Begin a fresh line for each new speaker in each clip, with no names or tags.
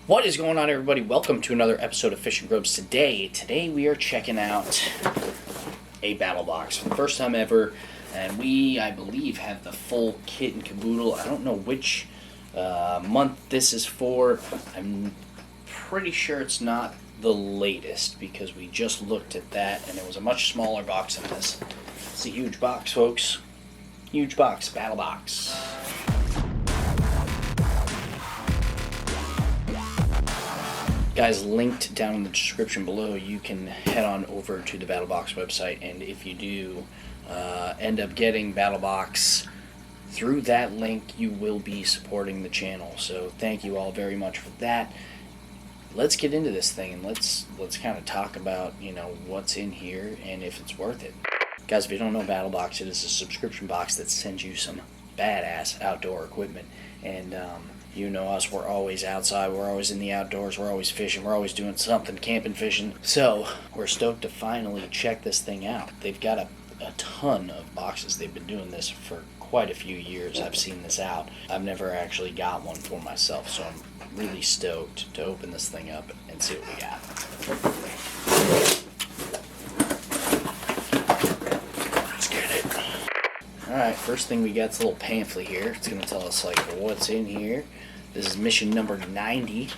What is going on, everybody? Welcome to another episode of Fish and Grubs. Today we are checking out a Battlbox for the first time ever, and we, I believe, have the full kit and caboodle. I don't know which month this is for. I'm pretty sure it's not the latest because we just looked at that and it was a much smaller box than this. It's a huge box, folks. Huge box, Battlbox. Guys, linked down in the description below, you can head on over to the Battlbox website, and if you do end up getting Battlbox through that link, you will be supporting the channel. So thank you all very much for that. Let's get into this thing and let's kind of talk about, what's in here and if it's worth it. Guys, if you don't know Battlbox, it is a subscription box that sends you some badass outdoor equipment. And you know us, we're always outside, we're always in the outdoors, we're always fishing, we're always doing something, camping, fishing. So we're stoked to finally check this thing out. They've got a ton of boxes. They've been doing this for quite a few years. I've seen this out. I've never actually got one for myself, so I'm really stoked to open this thing up and see what we got. Let's get it. Alright, first thing we got is a little pamphlet here. It's going to tell us what's in here. This is mission number 90.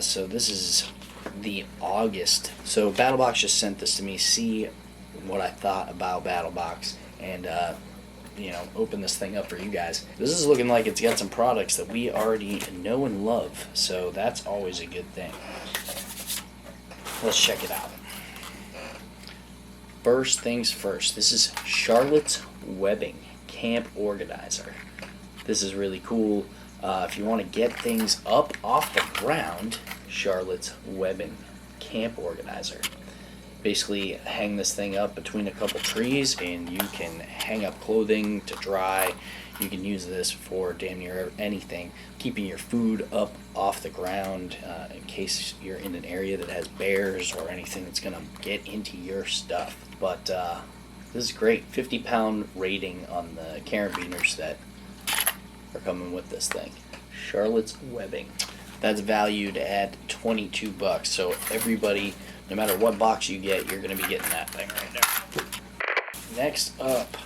So this is the August. So Battlbox just sent this to me, see what I thought about Battlbox, and open this thing up for you guys. This is looking like it's got some products that we already know and love, so that's always a good thing. Let's check it out. First things first, this is Charlotte's Webbing Camp Organizer. This is really cool. If you want to get things up off the ground, Charlotte's Webbing Camp Organizer. Basically hang this thing up between a couple trees and you can hang up clothing to dry. You can use this for damn near anything. Keeping your food up off the ground in case you're in an area that has bears or anything that's going to get into your stuff. But this is great. 50-pound rating on the carabiners that are coming with this thing. Charlotte's Webbing. That's valued at $22. So everybody, no matter what box you get, you're going to be getting that thing right there. Next up,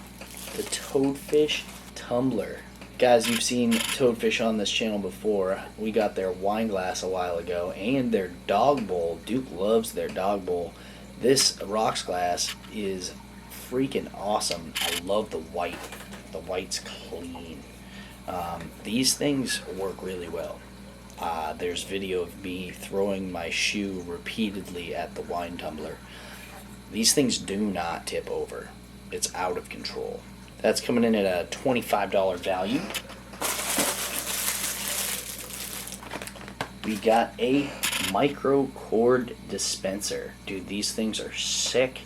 the Toadfish Tumbler. Guys, you've seen Toadfish on this channel before. We got their wine glass a while ago and their dog bowl. Duke loves their dog bowl. This rocks glass is freaking awesome. I love the white. The white's clean. These things work really well. There's video of me throwing my shoe repeatedly at the wine tumbler. These things do not tip over. It's out of control. That's coming in at a $25 value. We got a micro cord dispenser. Dude, these things are sick.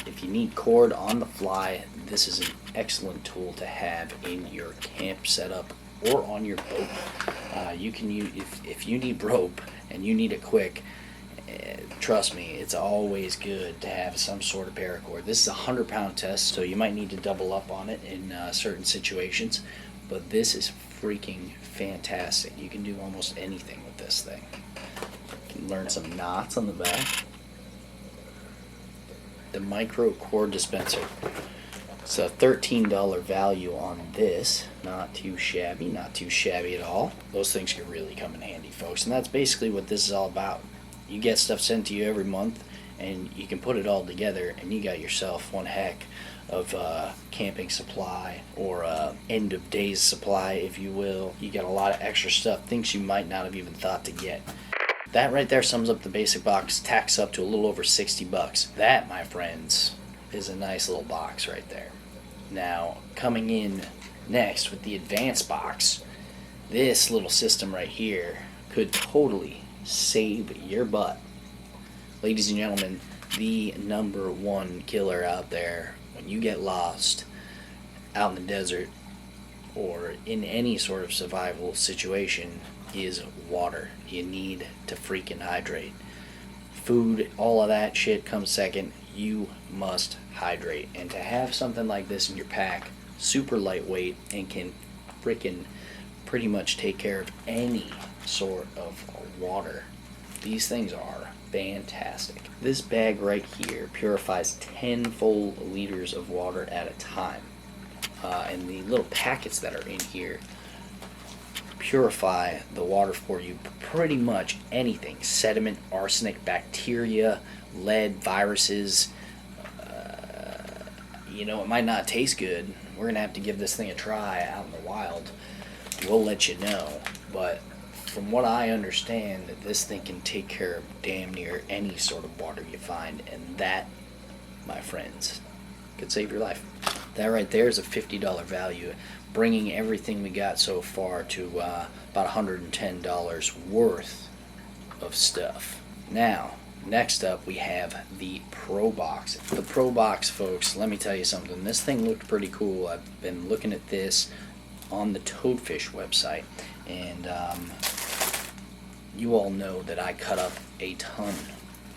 If you need cord on the fly, this is an excellent tool to have in your camp setup or on your boat. You can use, if you need rope and you need it quick, trust me, it's always good to have some sort of paracord. This is a 100-pound test, so you might need to double up on it in certain situations, but this is freaking fantastic. You can do almost anything with this thing. You can learn some knots on the back. The micro cord dispenser. It's a $13 value on this. Not too shabby, not too shabby at all. Those things can really come in handy, folks, and that's basically what this is all about. You get stuff sent to you every month and you can put it all together and you got yourself one heck of camping supply, or end of days supply, if you will. You got a lot of extra stuff, things you might not have even thought to get. That right there sums up the basic box, tacks up to a little over $60. That, my friends, is a nice little box right there. Now, coming in next with the advanced box, this little system right here could totally save your butt. Ladies and gentlemen, the #1 killer out there when you get lost out in the desert or in any sort of survival situation is water. You need to freaking hydrate. Food, all of that shit comes second. You must hydrate. And to have something like this in your pack, super lightweight and can freaking pretty much take care of any sort of water. These things are fantastic. This bag right here purifies 10 full liters of water at a time. And the little packets that are in here purify the water for you pretty much anything. Sediment, arsenic, bacteria, lead, viruses. You know, it might not taste good. We're going to have to give this thing a try out in the wild. We'll let you know. But from what I understand, that this thing can take care of damn near any sort of water you find. And that, my friends, could save your life. That right there is a $50 value, bringing everything we got so far to about $110 worth of stuff. Now, next up we have the Pro Box. The Pro Box, folks, let me tell you something. This thing looked pretty cool. I've been looking at this on the Toadfish website, and you all know that I cut up a ton,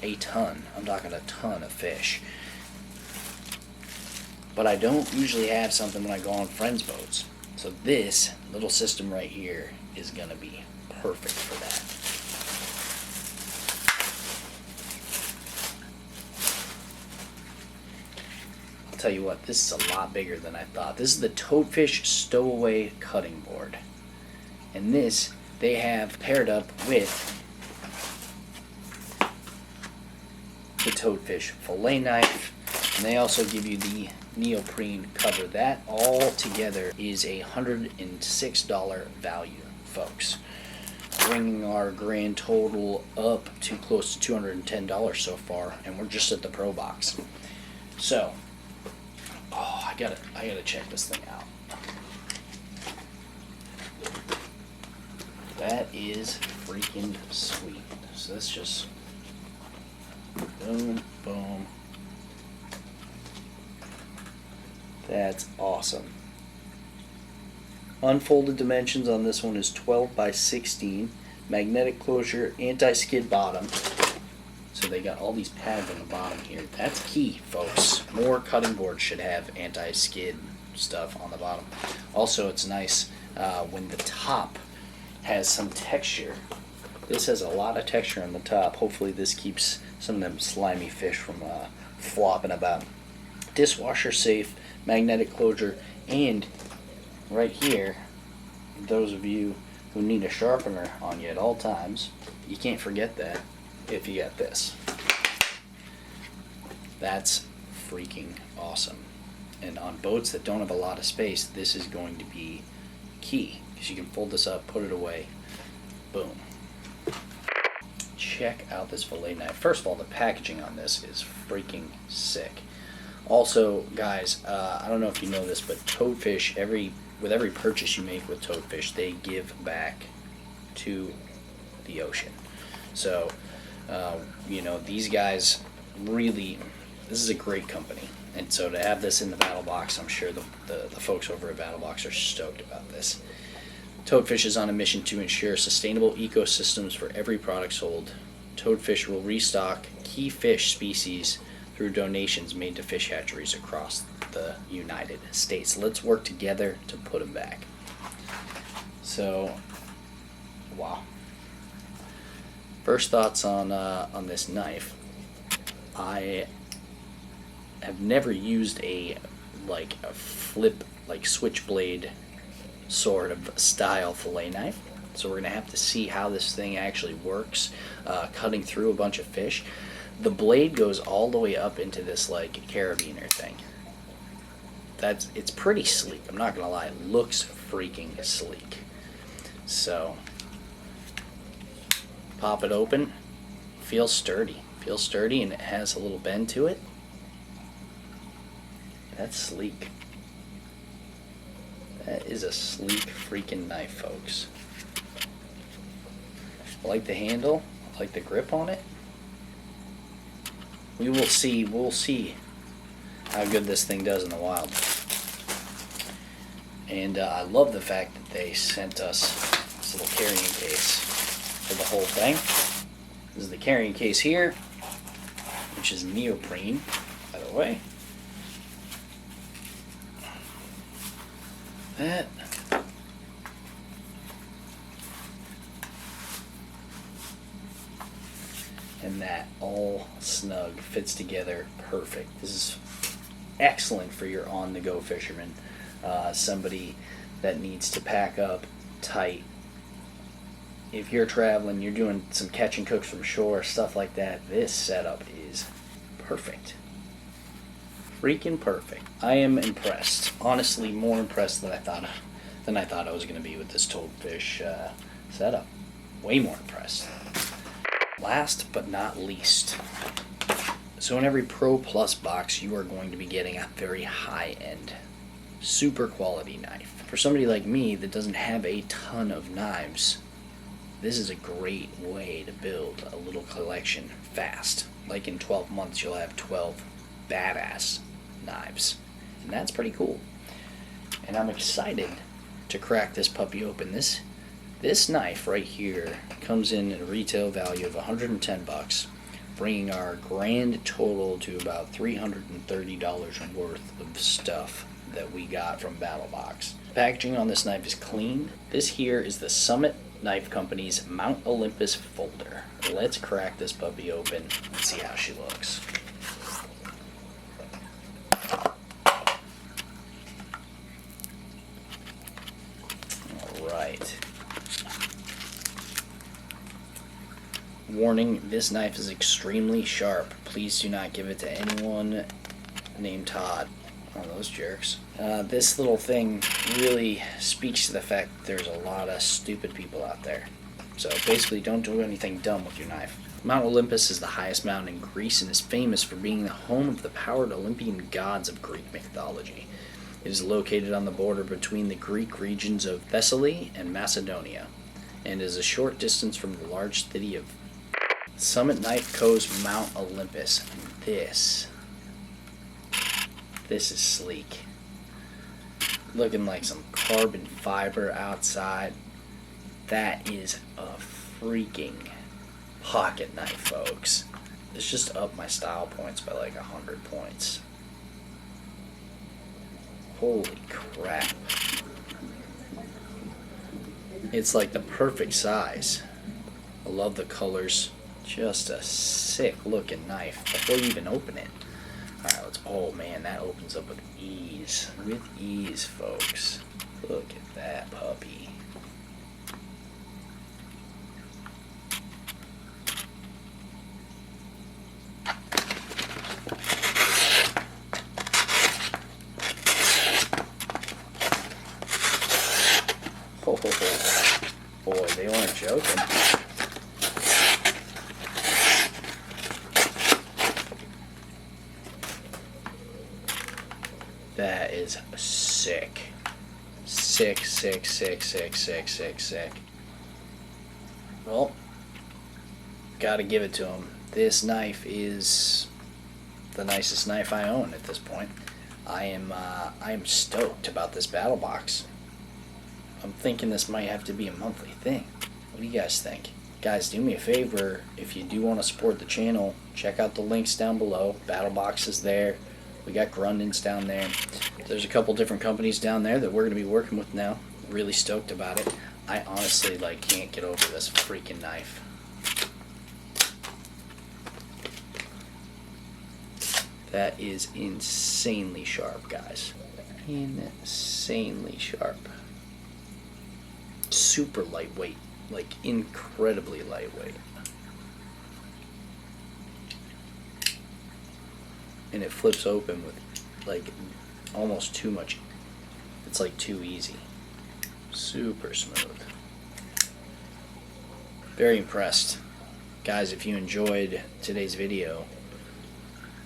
I'm talking a ton of fish. But I don't usually have something when I go on friends' boats. So this little system right here is going to be perfect for that. I'll tell you what, this is a lot bigger than I thought. This is the Toadfish Stowaway Cutting Board. And this, they have paired up with the Toadfish fillet knife. And they also give you the neoprene cover. That all together is a $106 value, folks, bringing our grand total up to close to $210 so far, and we're just at the Pro Box. So, I gotta check this thing out. That is freaking sweet. So let's just boom, boom. That's awesome. Unfolded dimensions on this one is 12 by 16. Magnetic closure, anti-skid bottom. So they got all these pads on the bottom here. That's key, folks. More cutting boards should have anti-skid stuff on the bottom. Also, it's nice when the top has some texture. This has a lot of texture on the top. Hopefully this keeps some of them slimy fish from flopping about. Dishwasher safe, magnetic closure, and right here, those of you who need a sharpener on you at all times, you can't forget that if you get this. That's freaking awesome. And on boats that don't have a lot of space, this is going to be key, because you can fold this up, put it away, boom. Check out this fillet knife. First of all, the packaging on this is freaking sick. Also, guys, I don't know if you know this, but Toadfish, with every purchase you make with Toadfish, they give back to the ocean. So, you know, these guys really, this is a great company. And so to have this in the Battlebox, I'm sure the folks over at Battlebox are stoked about this. Toadfish is on a mission to ensure sustainable ecosystems for every product sold. Toadfish will restock key fish species through donations made to fish hatcheries across the United States. Let's work together to put them back. So, wow. First thoughts on this knife. I have never used a flip, switchblade sort of style fillet knife. So we're gonna have to see how this thing actually works, cutting through a bunch of fish. The blade goes all the way up into this carabiner thing. It's pretty sleek. I'm not gonna lie, it looks freaking sleek. So pop it open. Feels sturdy. And it has a little bend to it. That's sleek. That is a sleek freaking knife, folks. I like the handle. I like the grip on it. We'll see how good this thing does in the wild. And I love the fact that they sent us this little carrying case for the whole thing. This is the carrying case here, which is neoprene, by the way. and that all snug fits together perfect. This is excellent for your on-the-go fisherman, somebody that needs to pack up tight. If you're traveling, you're doing some catch and cooks from shore, stuff like that, this setup is perfect. Freaking perfect. I am impressed. Honestly, more impressed than I thought I was going to be with this Toadfish setup. Way more impressed. Last but not least, so in every Pro Plus box, you are going to be getting a very high-end, super quality knife. For somebody like me that doesn't have a ton of knives, this is a great way to build a little collection fast. Like in 12 months, you'll have 12 badass knives, and that's pretty cool. And I'm excited to crack this puppy open. This knife right here comes in at a retail value of $110, bringing our grand total to about $330 worth of stuff that we got from Battlebox. The packaging on this knife is clean. This here is the Summit Knife Company's Mount Olympus folder. Let's crack this puppy open and see how she looks. Alright. Warning, this knife is extremely sharp. Please do not give it to anyone named Todd. One of those jerks. This little thing really speaks to the fact that there's a lot of stupid people out there. So basically, don't do anything dumb with your knife. Mount Olympus is the highest mountain in Greece and is famous for being the home of the powered Olympian gods of Greek mythology. It is located on the border between the Greek regions of Thessaly and Macedonia, and is a short distance from the large city of Summit Knife Co.'s Mount Olympus. This is sleek. Looking like some carbon fiber outside. That is a freaking pocket knife, folks. It's just up my style points by like 100 points. Holy crap. It's like the perfect size. I love the colors. Just a sick looking knife before you even open it. Alright, oh man, that opens up with ease. With ease, folks. Look at that puppy. Oh, boy, they weren't joking. That is sick. Sick, sick, sick, sick, sick, sick, sick. Well, gotta give it to him. This knife is the nicest knife I own at this point. I am stoked about this battle box. I'm thinking this might have to be a monthly thing. What do you guys think? Guys, do me a favor, if you do want to support the channel, check out the links down below. Battlebox is there. We got Grundens down there. There's a couple different companies down there that we're going to be working with now. Really stoked about it. I honestly can't get over this freaking knife. That is insanely sharp, guys. Insanely sharp. Super lightweight. Like incredibly lightweight. And it flips open with like almost too much. It's like too easy. Super smooth. Very impressed. Guys, if you enjoyed today's video,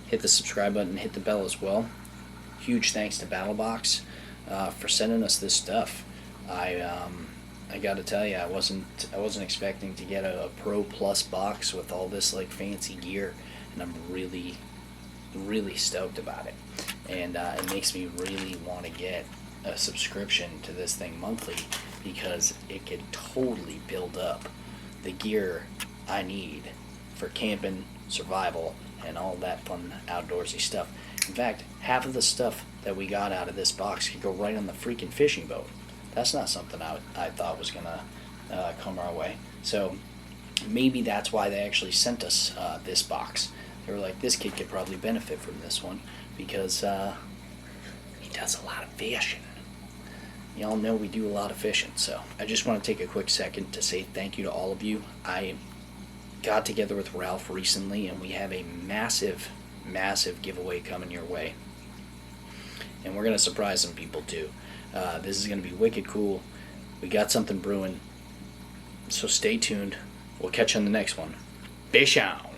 hit the subscribe button, hit the bell as well. Huge thanks to Battlebox for sending us this stuff. I gotta tell you, I wasn't expecting to get a Pro Plus box with all this like fancy gear, and I'm really stoked about it. And it makes me really want to get a subscription to this thing monthly, because it could totally build up the gear I need for camping, survival, and all that fun outdoorsy stuff. In fact, half of the stuff that we got out of this box could go right on the freaking fishing boat. That's not something I thought was gonna come our way. So maybe that's why they actually sent us this box. They were like, this kid could probably benefit from this one because he does a lot of fishing. Y'all know we do a lot of fishing, so I just want to take a quick second to say thank you to all of you. I got together with Ralph recently, and we have a massive giveaway coming your way. And we're going to surprise some people too. This is going to be wicked cool. We got something brewing, so stay tuned. We'll catch you on the next one. Fish on!